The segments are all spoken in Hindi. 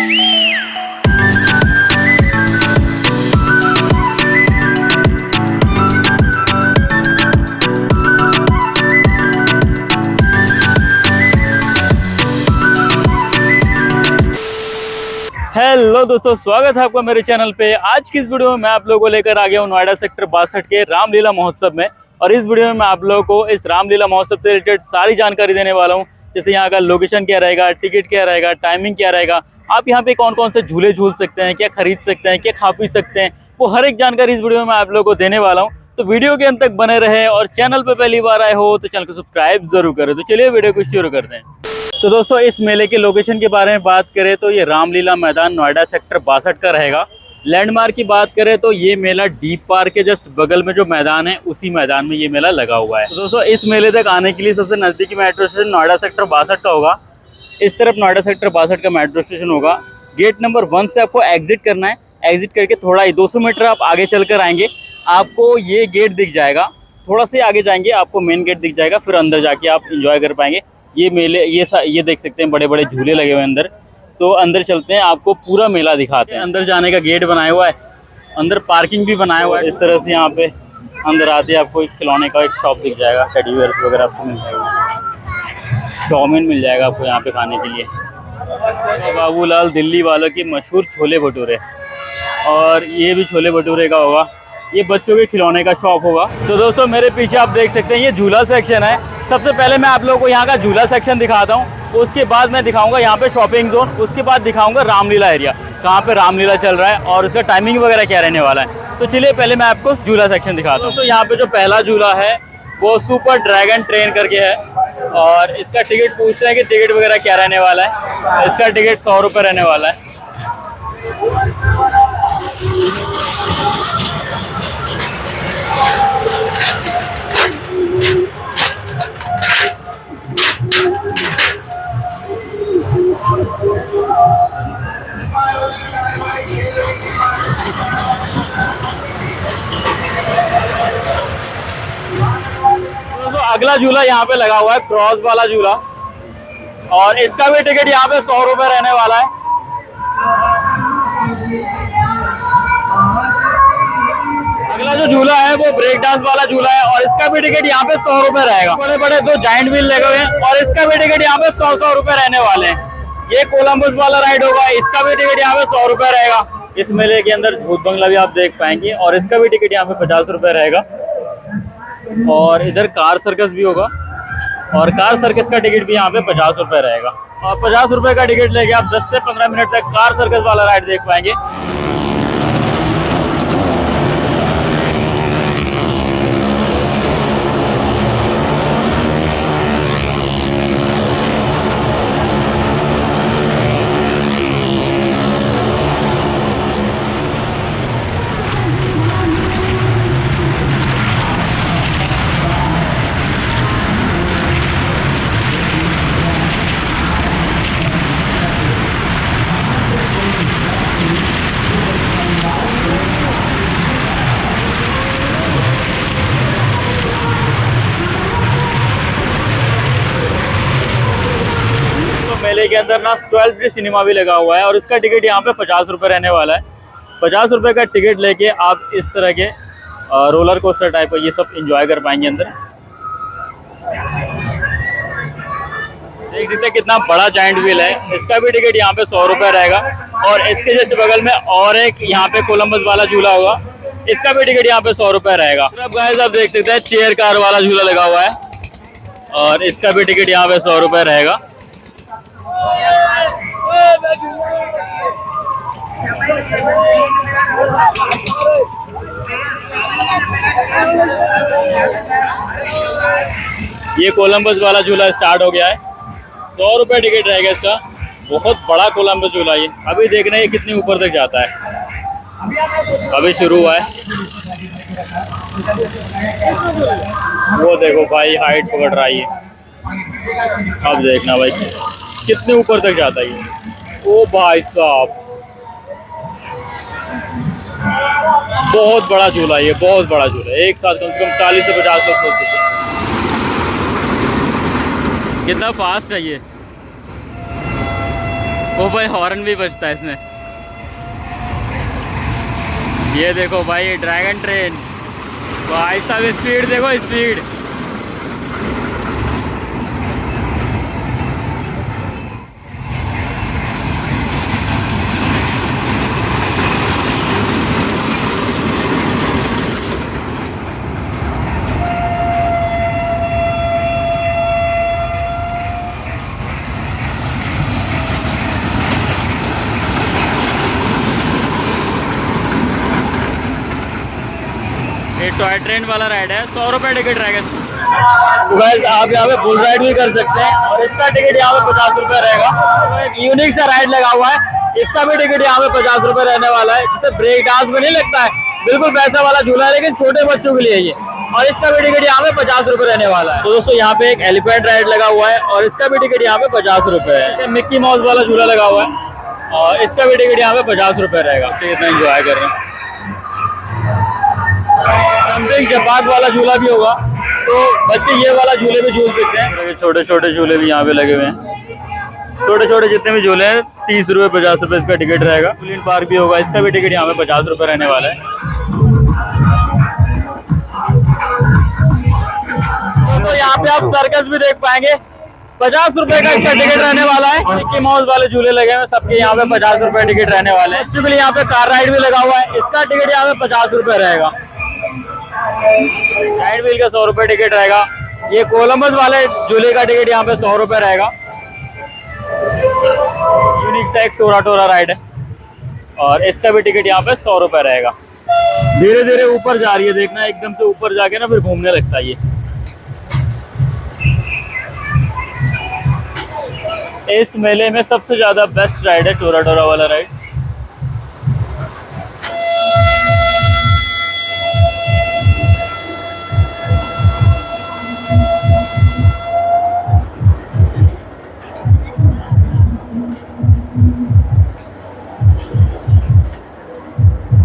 हेलो दोस्तों, स्वागत है आपका मेरे चैनल पे। आज की इस वीडियो में मैं आप लोगों को लेकर आ गया हूँ नोएडा सेक्टर 62 के रामलीला महोत्सव में। और इस वीडियो में मैं आप लोगों को इस रामलीला महोत्सव से रिलेटेड सारी जानकारी देने वाला हूँ। जैसे यहाँ का लोकेशन क्या रहेगा, टिकट क्या रहेगा, टाइमिंग क्या रहेगा, आप यहाँ पे कौन कौन से झूले झूल सकते हैं, क्या खरीद सकते हैं, क्या खा पी सकते हैं, वो हर एक जानकारी इस वीडियो में मैं आप लोगों को देने वाला हूँ। तो वीडियो के अंत तक बने रहे और चैनल पर पहली बार आए हो तो चैनल को सब्सक्राइब जरूर करें। तो चलिए वीडियो को शुरू करते हैं। तो दोस्तों, इस मेले के लोकेशन के बारे में बात करें तो ये रामलीला मैदान नोएडा सेक्टर 62 का रहेगा। लैंडमार्क की बात करें तो ये मेला डीप पार्क के जस्ट बगल में जो मैदान है उसी मैदान में ये मेला लगा हुआ है। तो दोस्तों, इस मेले तक आने के लिए सबसे नज़दीकी मेट्रो स्टेशन नोएडा सेक्टर 62 का होगा। इस तरफ नोएडा सेक्टर 62 का मेट्रो स्टेशन होगा। गेट नंबर 1 से आपको एग्जिट करना है। एग्जिट करके थोड़ा ही 200 मीटर आप आगे चल कर आएंगे, आपको ये गेट दिख जाएगा। थोड़ा सा आगे जाएंगे आपको मेन गेट दिख जाएगा, फिर अंदर जाके आप इंजॉय कर पाएंगे। ये मेले ये देख सकते हैं, बड़े बड़े झूले लगे हुए हैं अंदर। तो अंदर चलते हैं, आपको पूरा मेला दिखाते हैं। अंदर जाने का गेट बनाया हुआ है, अंदर पार्किंग भी बनाया हुआ है। इस तरह से यहाँ पे अंदर आते आपको एक खिलौने का एक शॉप दिख जाएगा। टेडी बियर्स वगैरह आपको मिल जाएगा, चाउमीन मिल जाएगा आपको यहाँ पे खाने के लिए। तो बाबूलाल दिल्ली वालों की मशहूर छोले भटूरे, और ये भी छोले भटूरे का होगा। ये बच्चों के खिलौने का शॉप होगा। तो दोस्तों, मेरे पीछे आप देख सकते हैं ये झूला सेक्शन है। सबसे पहले मैं आप लोगों को यहाँ का झूला सेक्शन दिखाता हूँ, उसके बाद मैं दिखाऊंगा यहाँ पे शॉपिंग जोन, उसके बाद दिखाऊंगा रामलीला एरिया, कहाँ पे रामलीला चल रहा है और उसका टाइमिंग वगैरह क्या रहने वाला है। तो चलिए पहले मैं आपको झूला सेक्शन दिखाता हूँ। तो यहाँ पे जो पहला झूला है वो सुपर ड्रैगन ट्रेन करके है, और इसका टिकट पूछते हैं कि टिकट वगैरह क्या रहने वाला है। इसका टिकट 100 रुपये रहने वाला है। अगला झूला यहाँ पे लगा हुआ है क्रॉस वाला झूला, और इसका भी टिकट यहाँ पे 100 रुपये रहने वाला है। अगला जो झूला है वो ब्रेक डांस वाला झूला है, और इसका भी टिकट यहाँ पे 100 रुपये रहेगा। बड़े बड़े 2 जाइंट व्हील लगे हुए हैं, और इसका भी टिकट यहाँ पे 100 रुपये रहने वाले हैं। ये कोलंबस वाला राइड होगा, इसका भी टिकट यहाँ पे 100 रुपये रहेगा। इस मेले के अंदर भूत बंगला भी आप देख पाएंगे, और इसका भी टिकट यहाँ पे 50 रुपये रहेगा। और इधर कार सर्कस भी होगा, और कार सर्कस का टिकट भी यहाँ पे 50 रुपये रहेगा। और 50 रुपये का टिकट लेके आप 10 से 15 मिनट तक कार सर्कस वाला राइड देख पाएंगे। मेले के अंदर ना 12 सिनेमा भी लगा हुआ है, और इसका टिकट यहाँ पे 50 रुपये रहने वाला है। 50 रुपये का टिकट लेके आप इस तरह के रोलर कोस्टर टाइप ये सब एंजॉय कर पाएंगे। अंदर देख सकते हैं कितना बड़ा जाइंट व्हील है, इसका भी टिकट यहाँ पे 100 रुपये रहेगा। और इसके जस्ट बगल में और एक यहाँ पे कोलंबस वाला झूला होगा, इसका भी टिकट यहाँ पे 100 रुपये रहेगा। अब गाइस आप देख सकते हैं चेयर कार वाला झूला लगा हुआ है, और इसका भी टिकट यहाँ पे 100 रुपये रहेगा। ये कोलंबस वाला झूला स्टार्ट हो गया है, 100 रुपये टिकट रहेगा इसका। बहुत बड़ा कोलंबस झूला ये, अभी देखना है कितनी ऊपर तक जाता है। अभी शुरू हुआ है, वो देखो भाई हाइट पकड़ रहा है। अब देखना भाई कितने ऊपर तक जाता है। ओ भाई साहब, बहुत बड़ा झूला है ये, बहुत बड़ा झूला है। एक साथ कम से कम 40 से 50 लोग सोच सकते हैं। कितना फास्ट है ये, वो भाई हॉर्न भी बजता है इसमें। ये देखो भाई ये ड्रैगन ट्रेन, भाई साहब स्पीड देखो स्पीड। ये टॉय ट्रेन वाला राइड है, 100 रुपये टिकट रहेगा। तो गाइस आप यहाँ पे बुल राइड भी कर सकते हैं और इसका टिकट यहाँ पे 50 रुपये रहेगा। तो एक यूनिक सा राइड लगा हुआ है, इसका भी टिकट यहाँ पे 50 रुपये रहने वाला है। जिससे ब्रेक डांस में नहीं लगता है, बिल्कुल पैसा वाला झूला है लेकिन छोटे बच्चों के लिए ये, और इसका भी टिकट यहाँ पे 50 रुपये रहने वाला है। तो दोस्तों यहाँ पे एक एलिफेंट राइड लगा हुआ है और इसका भी टिकट यहाँ पे 50 रुपये है। मिक्की माउस वाला झूला लगा हुआ है और इसका भी टिकट यहाँ पे 50 रुपये रहेगा। इतना एंजॉय कर रहे हैं। जंपिंग जपाक वाला झूला भी होगा, तो बच्चे ये वाला झूले भी झूल सकते हैं। छोटे छोटे झूले भी यहाँ पे लगे हुए हैं, छोटे छोटे जितने भी झूले हैं 30 रुपये 50 रुपये इसका टिकट रहेगा। ट्रेन पार्क भी होगा, इसका भी टिकट यहाँ पे 50 रुपये रहने वाला है। तो यहाँ पे आप सर्कस भी देख पाएंगे, 50 रुपये का इसका टिकट रहने वाला है। मिक्की माउस वाले झूले लगे हुए सबके यहाँ पे 50 रुपये टिकट रहने वाले हैं। बच्चों के लिए यहाँ पे कार राइड भी लगा हुआ है, इसका टिकट यहाँ पे 50 रुपये रहेगा। राइड व्हील का 100 रुपये टिकट रहेगा। ये कोलंबस वाले झूले का टिकट यहाँ पे 100 रुपये रहेगा। यूनिक सा एक टोरा टोरा राइड है और इसका भी टिकट यहाँ पे 100 रुपये रहेगा। धीरे धीरे ऊपर जा रही है, देखना एकदम से ऊपर जाके ना फिर घूमने लगता है ये। इस मेले में सबसे ज्यादा बेस्ट राइड है टोरा टोरा वाला राइड।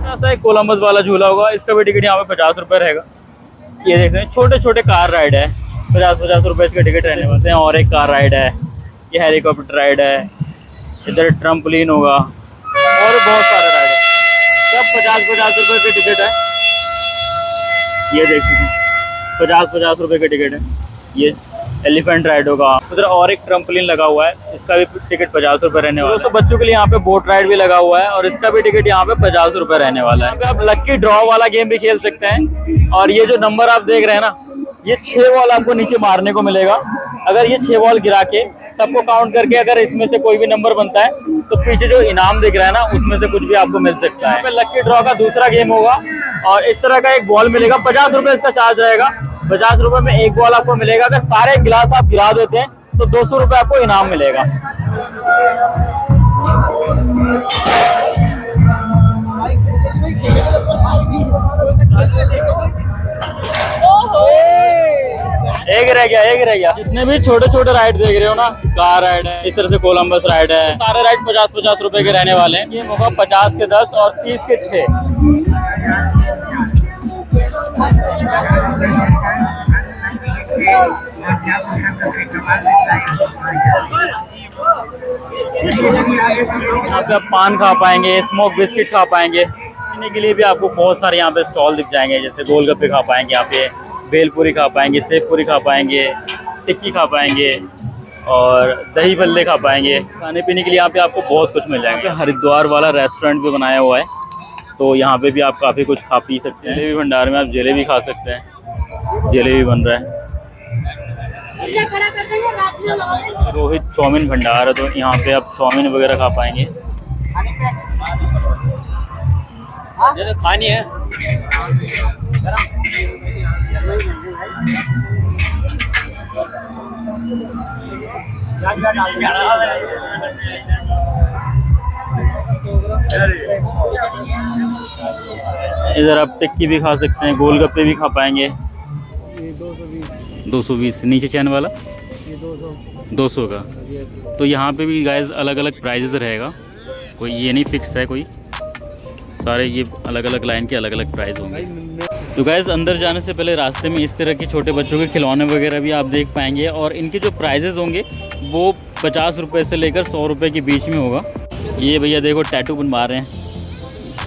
ऐसा एक कोलंबस वाला झूला होगा, इसका भी टिकट यहाँ पे 50 रुपये रहेगा। ये देखते हैं छोटे छोटे कार राइड है, 50-50 रुपये इसका टिकट रहने वाले हैं। और एक कार राइड है, ये हेलीकॉप्टर राइड है, इधर ट्रम्पोलिन होगा और बहुत सारे राइड है। सब 50-50 रुपये के टिकट है। ये देख सकते हैं 50-50 रुपये के टिकट है। ये एलिफेंट राइड होगा। उधर और एक ट्रम्पोलिन लगा हुआ है, इसका भी टिकट 50 रुपये रहने वाला है। दोस्तों बच्चों के लिए यहाँ पे बोट राइड भी लगा हुआ है और इसका भी टिकट यहाँ पे 50 रुपये रहने वाला है। आप लक्की ड्रॉ वाला गेम भी खेल सकते हैं और ये जो नंबर आप देख रहे हैं ना, ये 6 बॉल आपको नीचे मारने को मिलेगा। अगर ये 6 बॉल गिरा के सबको काउंट करके अगर इसमें से कोई भी नंबर बनता है तो पीछे जो इनाम दिख रहा है ना उसमें से कुछ भी आपको मिल सकता है। लक्की ड्रॉ का दूसरा गेम होगा और इस तरह का एक बॉल मिलेगा, 50 रुपये इसका चार्ज रहेगा। 50 रुपये में एक बॉल आपको मिलेगा। अगर सारे गिलास आप गिरा देते हैं तो 200 रुपये आपको इनाम मिलेगा। एक रह गया। जितने भी छोटे छोटे राइड देख रहे हो ना, कार राइड है, इस तरह से कोलंबस राइड है, सारे राइड 50-50 रुपए के रहने वाले हैं। ये होगा 50 के 10 और 30 के 6। यहाँ पे आप पान खा पाएंगे, स्मोक बिस्किट खा पाएंगे। पीने के लिए भी आपको बहुत सारे यहाँ पे स्टॉल दिख जाएंगे, जैसे गोलगप्पे खा पाएंगे, यहाँ पे भेलपूरी खा पाएंगे, सेव पूरी खा पाएंगे, टिक्की खा पाएंगे और दही भल्ले खा पाएंगे। खाने पीने के लिए यहाँ पे आपको बहुत कुछ मिल जाएगा। हरिद्वार वाला रेस्टोरेंट भी बनाया हुआ है, तो यहाँ पे भी आप काफ़ी कुछ खा पी सकते हैं। जलेबी भंडार में आप जलेबी खा सकते हैं, जलेबी बन रहा है। रोहित चाउमीन भंडार है, तो यहाँ पे आप चाउमीन वगैरह खा पाएंगे। खानी है इधर आप टिक्की भी खा सकते हैं, गोलगप्पे भी खा पाएंगे। 220 नीचे चैन वाला, ये 200 का। तो यहाँ पे भी गाइस अलग अलग प्राइजेस रहेगा, कोई ये नहीं फिक्स है, कोई सारे ये अलग अलग लाइन के अलग अलग प्राइस होंगे। तो गाइस अंदर जाने से पहले रास्ते में इस तरह के छोटे बच्चों के खिलौने वगैरह भी आप देख पाएंगे और इनके जो प्राइजेस होंगे वो 50 रुपये से लेकर 100 रुपये के बीच में होगा। ये भैया देखो टैटू बनवा रहे हैं।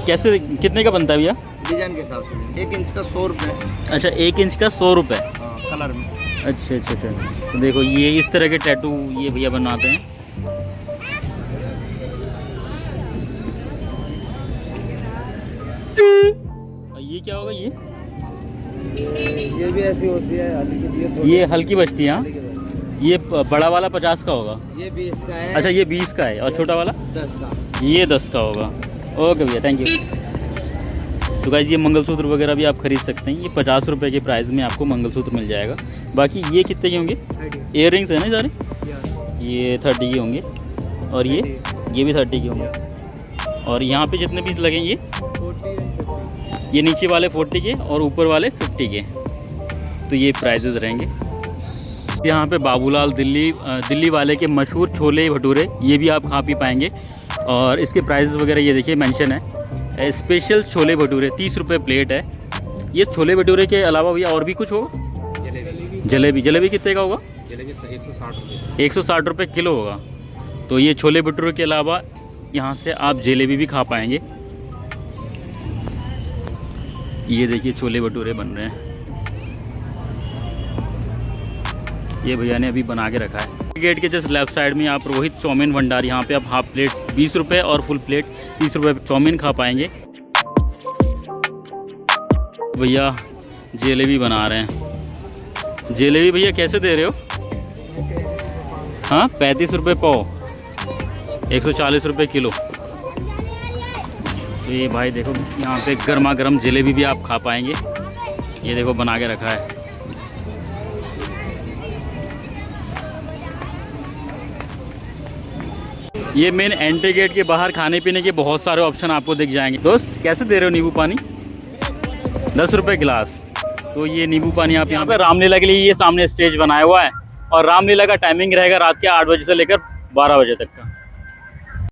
कैसे कितने का बनता है भैया? डिजाइन के हिसाब से 1 इंच का 100 रुपये। अच्छा 1 इंच का 100 रुपये कलर में। अच्छा अच्छा अच्छा। तो देखो ये इस तरह के टैटू ये भैया बनवाते हैं। ये क्या होगा? ये भी ऐसी होती है हल्की। ये हल्की बजती है। हाँ ये बड़ा वाला 50 का होगा। ये 20 का है। अच्छा ये 20 का है और छोटा वाला 10 का। ये 10 का होगा। ओके भैया थैंक यू। तो गाइस ये मंगलसूत्र वगैरह भी आप खरीद सकते हैं। ये 50 रुपये के प्राइस में आपको मंगलसूत्र मिल जाएगा। बाकी ये कितने के होंगे? इयर रिंग्स है ना सारे? ये 30 के होंगे और ये भी 30 के होंगे। और यहाँ पे जितने पीस लगेंगे ये नीचे वाले 40 के और ऊपर वाले 50 के। तो ये प्राइजेस रहेंगे। यहाँ पे बाबूलाल दिल्ली वाले के मशहूर छोले भटूरे ये भी आप खा पी पाएंगे। और इसके प्राइस वगैरह ये देखिए मेंशन है। स्पेशल छोले भटूरे 30 रुपये प्लेट है। ये छोले भटूरे के अलावा भैया और भी कुछ होगा? जलेबी कितने का होगा? जलेबी 160 रुपये। 160 रुपये किलो होगा। तो ये छोले भटूरे के अलावा यहाँ से आप जलेबी भी खा पाएंगे। ये देखिए छोले भटूरे बन रहे हैं। ये भैया ने अभी बना के रखा है। गेट के जस्ट लेफ्ट साइड में आप रोहित चाउमीन भंडार, यहाँ पे आप हाफ प्लेट 20 रुपये और फुल प्लेट 30 रुपये चाउमीन खा पाएंगे। भैया जलेबी बना रहे हैं। जलेबी भैया कैसे दे रहे हो? हाँ 35 रुपये पाव, 140 रुपये किलो। तो ये भाई देखो यहाँ पे गर्मा गर्म जलेबी भी आप खा पाएंगे। ये देखो बना के रखा है। ये मेन एंट्री गेट के बाहर खाने पीने के बहुत सारे ऑप्शन आपको दिख जाएंगे। दोस्त कैसे दे रहे हो नींबू पानी? 10 रुपये गिलास। तो ये नींबू पानी आप यहाँ पे रामलीला के लिए ये सामने स्टेज बनाया हुआ है। और रामलीला का टाइमिंग रहेगा रात के 8 बजे से लेकर 12 बजे तक का।